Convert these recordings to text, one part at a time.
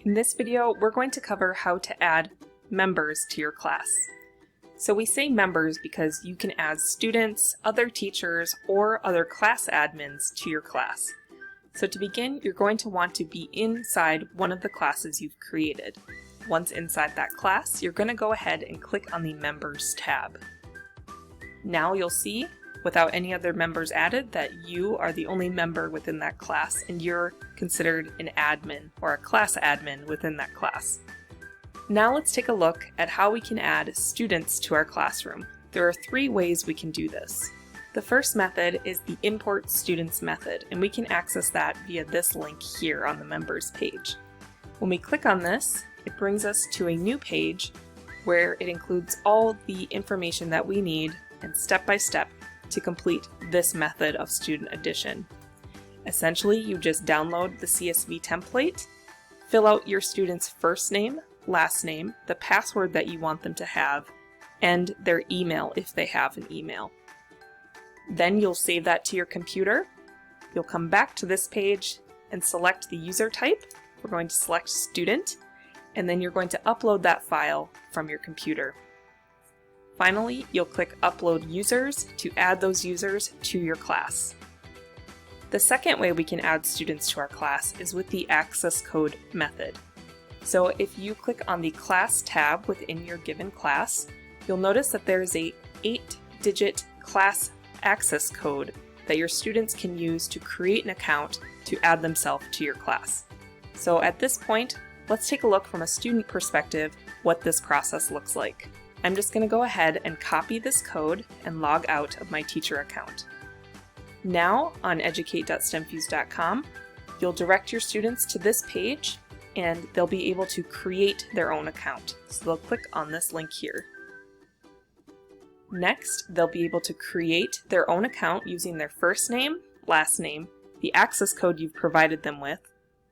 In this video, we're going to cover how to add members to your class. So we say members because you can add students, other teachers, or other class admins to your class. So to begin, you're going to want to be inside one of the classes you've created. Once inside that class, you're going to go ahead and click on the Members tab. Now you'll see, without any other members added, that you are the only member within that class and you're considered an admin or a class admin within that class. Now let's take a look at how we can add students to our classroom. There are 3 ways we can do this. The first method is the Import Students method, and we can access that via this link here on the Members page. When we click on this, it brings us to a new page where it includes all the information that we need and step-by-step to complete this method of student addition. Essentially, you just download the CSV template, fill out your student's first name, last name, the password that you want them to have, and their email if they have an email. Then you'll save that to your computer. You'll come back to this page and select the user type. We're going to select student, and then you're going to upload that file from your computer. Finally, you'll click Upload Users to add those users to your class. The second way we can add students to our class is with the access code method. So if you click on the Class tab within your given class, you'll notice that there's a 8-digit class access code that your students can use to create an account to add themselves to your class. So at this point, let's take a look from a student perspective what this process looks like. I'm just going to go ahead and copy this code and log out of my teacher account. Now on educate.stemfuse.com, you'll direct your students to this page and they'll be able to create their own account. So they'll click on this link here. Next, they'll be able to create their own account using their first name, last name, the access code you've provided them with.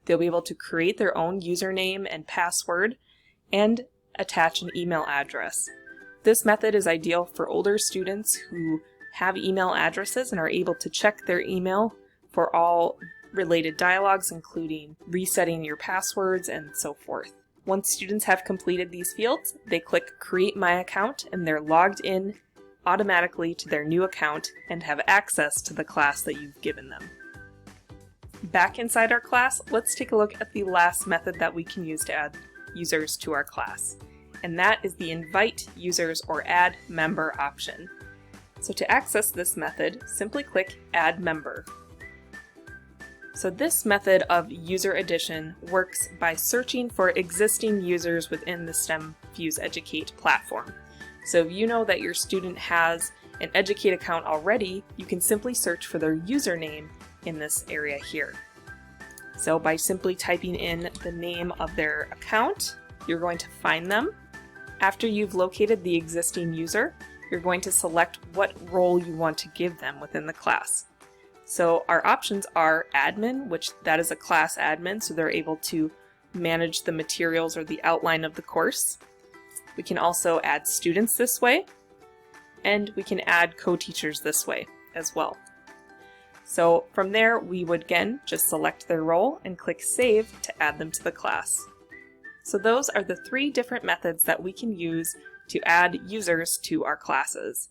They'll be able to create their own username and password and attach an email address. This method is ideal for older students who have email addresses and are able to check their email for all related dialogues, including resetting your passwords and so forth. Once students have completed these fields, they click Create My Account and they're logged in automatically to their new account and have access to the class that you've given them. Back inside our class, let's take a look at the last method that we can use to add users to our class, and that is the Invite Users or Add Member option. So to access this method, simply click Add Member. So this method of user addition works by searching for existing users within the STEMFuse Educate platform. So if you know that your student has an Educate account already, you can simply search for their username in this area here. So by simply typing in the name of their account, you're going to find them. After you've located the existing user, you're going to select what role you want to give them within the class. So our options are admin, which that is a class admin, so they're able to manage the materials or the outline of the course. We can also add students this way, and we can add co-teachers this way as well. So from there, we would again just select their role and click Save to add them to the class. So those are the 3 different methods that we can use to add users to our classes.